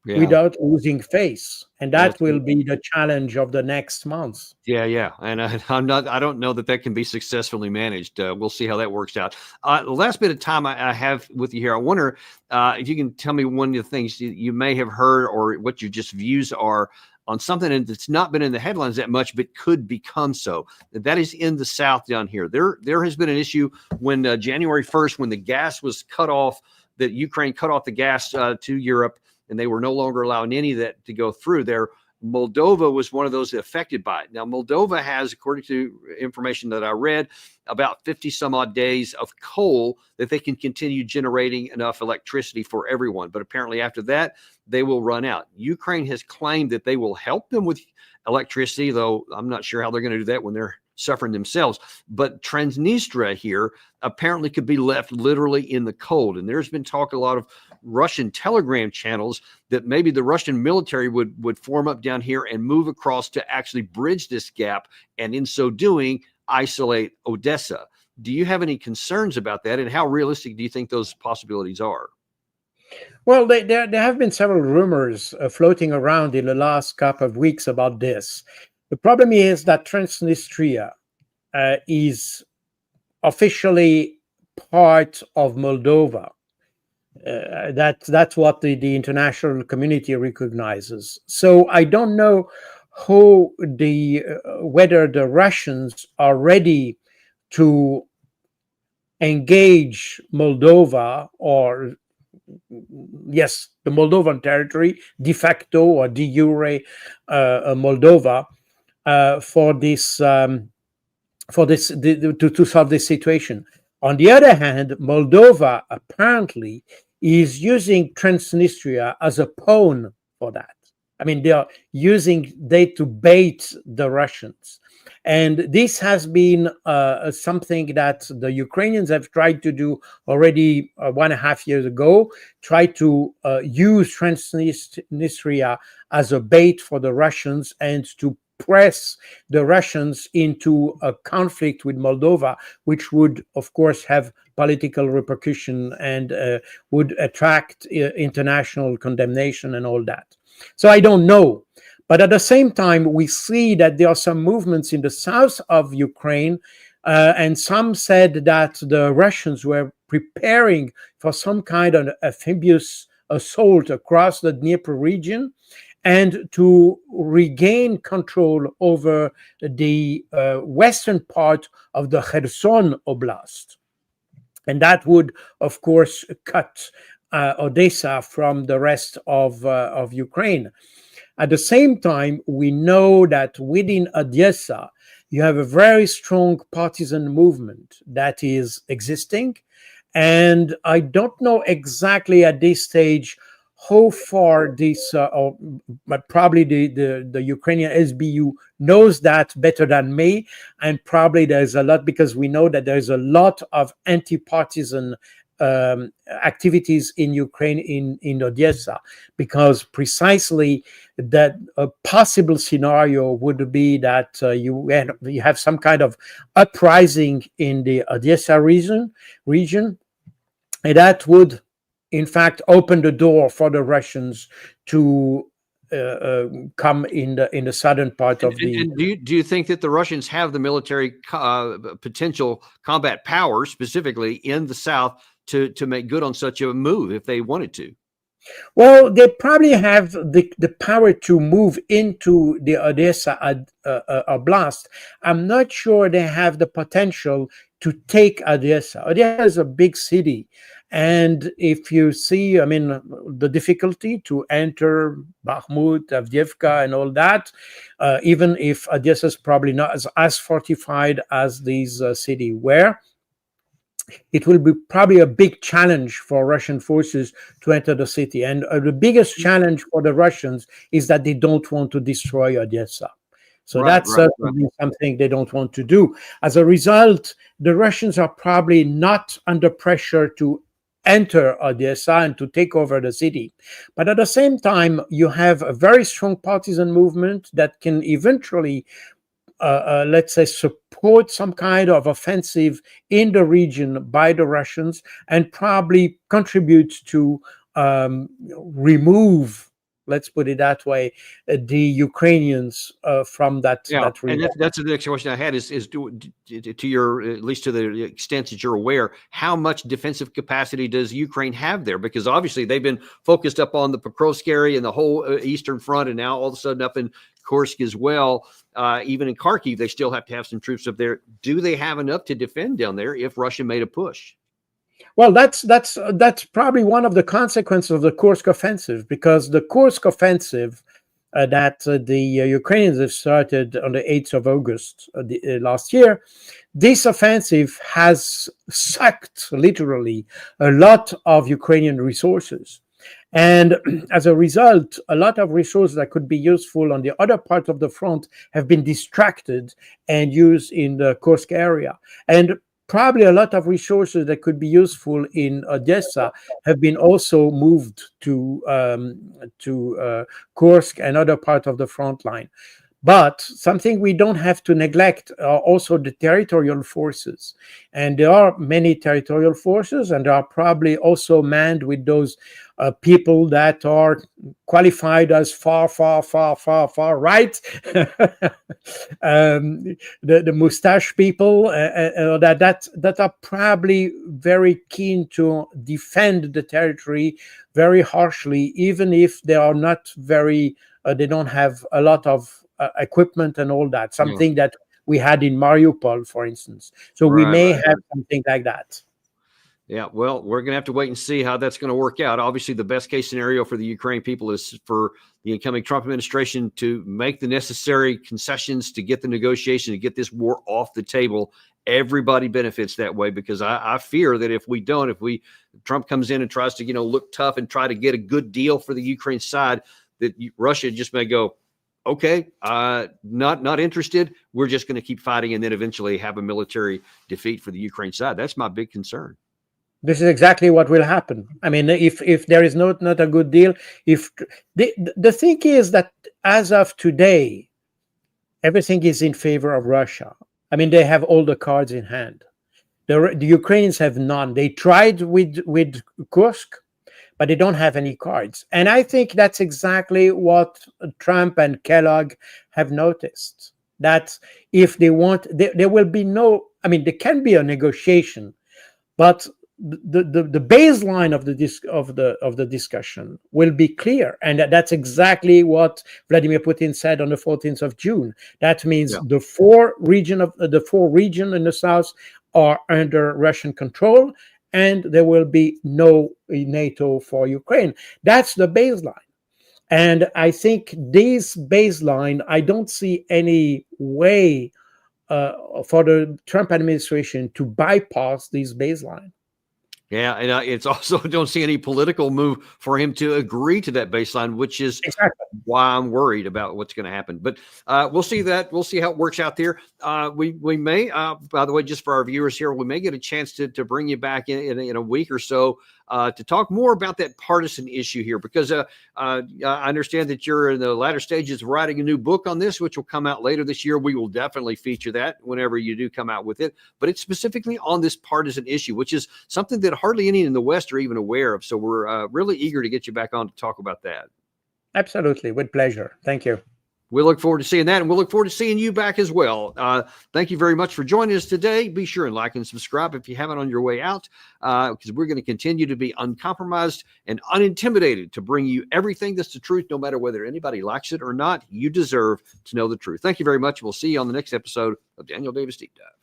without losing face, and that will be the challenge of the next months. And I don't know that can be successfully managed. We'll see how that works out. The last bit of time I have with you here, I wonder if you can tell me one of the things you may have heard, or what your just views are on something that's not been in the headlines that much, but could become so. That is in the South down here. There has been an issue when January 1st, when the gas was cut off, that Ukraine cut off the gas to Europe, and they were no longer allowing any of that to go through there. Moldova was one of those affected by it. Now, Moldova has, according to information that I read, about 50 some odd days of coal that they can continue generating enough electricity for everyone. But apparently after that, they will run out. Ukraine has claimed that they will help them with electricity, though I'm not sure how they're going to do that when they're suffering themselves. But Transnistria here apparently could be left literally in the cold. And there's been talk, a lot of Russian telegram channels, that maybe the Russian military would form up down here and move across to actually bridge this gap, and in so doing, isolate Odesa. Do you have any concerns about that, and how realistic do you think those possibilities are? Well, there have been several rumors floating around in the last couple of weeks about this. The problem is that Transnistria is officially part of Moldova. That's what the international community recognizes. So I don't know how whether the Russians are ready to engage Moldova, or yes, the Moldovan territory, de facto or de jure Moldova, for this to solve this situation. On the other hand, Moldova apparently is using Transnistria as a pawn for that. I mean, they are using they to bait the Russians. And this has been something that the Ukrainians have tried to do already 1.5 years ago, try to use Transnistria as a bait for the Russians and to press the Russians into a conflict with Moldova, which would, of course, have political repercussion and would attract international condemnation and all that. So I don't know. But at the same time, we see that there are some movements in the south of Ukraine, and some said that the Russians were preparing for some kind of amphibious assault across the Dnieper region and to regain control over the western part of the Kherson Oblast. And that would, of course, cut Odesa from the rest of Ukraine. At the same time, we know that within Odesa, you have a very strong partisan movement that is existing. And I don't know exactly at this stage how far this, but probably the Ukrainian SBU knows that better than me. And probably there's a lot, because we know that there's a lot of anti-partisan activities in Ukraine in Odesa, because precisely that a possible scenario would be that you have some kind of uprising in the Odesa region, and that would in fact open the door for the Russians to come in the southern part of the. And do you think that the Russians have the military potential combat power, specifically in the south, to make good on such a move if they wanted to? Well, they probably have the power to move into the Odesa Oblast. I'm not sure they have the potential to take Odesa. Odesa is a big city. And if you see, I mean, the difficulty to enter Bakhmut, Avdiivka, and all that, even if Odesa is probably not as fortified as these cities were, it will be probably a big challenge for Russian forces to enter the city. And the biggest challenge for the Russians is that they don't want to destroy Odesa. So that's certainly something they don't want to do. As a result, the Russians are probably not under pressure to enter Odesa and to take over the city. But at the same time, you have a very strong partisan movement that can eventually let's say, support some kind of offensive in the region by the Russians, and probably contribute to remove, let's put it that way, the Ukrainians from that region. And that's the next question I had is to your, at least to the extent that you're aware, how much defensive capacity does Ukraine have there? Because obviously they've been focused up on the Pokrovsk area and the whole Eastern Front, and now all of a sudden up in Kursk as well. Even in Kharkiv, they still have to have some troops up there. Do they have enough to defend down there if Russia made a push? Well, that's probably one of the consequences of the Kursk offensive, because the Kursk offensive that the Ukrainians have started on the 8th of August last year, this offensive has sucked literally a lot of Ukrainian resources. And as a result, a lot of resources that could be useful on the other part of the front have been distracted and used in the Kursk area. And probably a lot of resources that could be useful in Odesa have been also moved to Kursk and other part of the front line. But something we don't have to neglect are also the territorial forces. And there are many territorial forces, and they are probably also manned with those people that are qualified as far right. The mustache people that are probably very keen to defend the territory very harshly, even if they are not very, they don't have a lot of equipment and all that. Something that we had in Mariupol, for instance. So we may have something like that. Yeah, well, we're going to have to wait and see how that's going to work out. Obviously, the best case scenario for the Ukraine people is for the incoming Trump administration to make the necessary concessions to get the negotiation, to get this war off the table. Everybody benefits that way, because I fear that if we don't, Trump comes in and tries to, look tough and try to get a good deal for the Ukraine side, that Russia just may go, okay, not interested. We're just going to keep fighting, and then eventually have a military defeat for the Ukraine side. That's my big concern. This is exactly what will happen. I mean, if there is not a good deal, if the thing is that as of today, everything is in favor of Russia. I mean, they have all the cards in hand. The Ukrainians have none. They tried with Kursk, but they don't have any cards. And I think that's exactly what Trump and Kellogg have noticed. That if they want, there will be no. I mean, there can be a negotiation, but the baseline of the discussion will be clear, and that's exactly what Vladimir Putin said on the 14th of June. That means the four regions in the south are under Russian control, and there will be no NATO for Ukraine. That's the baseline. And I think this baseline, I don't see any way for the Trump administration to bypass this baseline. Yeah, and it's also don't see any political move for him to agree to that baseline, which is why I'm worried about what's going to happen. But we'll see that. We'll see how it works out there. We may, by the way, just for our viewers here, we may get a chance to bring you back in a week or so to talk more about that partisan issue here, because I understand that you're in the latter stages of writing a new book on this, which will come out later this year. We will definitely feature that whenever you do come out with it. But it's specifically on this partisan issue, which is something that hardly any in the West are even aware of. So we're really eager to get you back on to talk about that. Absolutely. With pleasure. Thank you. We look forward to seeing that, and we'll look forward to seeing you back as well. Thank you very much for joining us today. Be sure and like and subscribe if you haven't on your way out, because we're going to continue to be uncompromised and unintimidated to bring you everything that's the truth, no matter whether anybody likes it or not. You deserve to know the truth. Thank you very much. We'll see you on the next episode of Daniel Davis Deep Dive.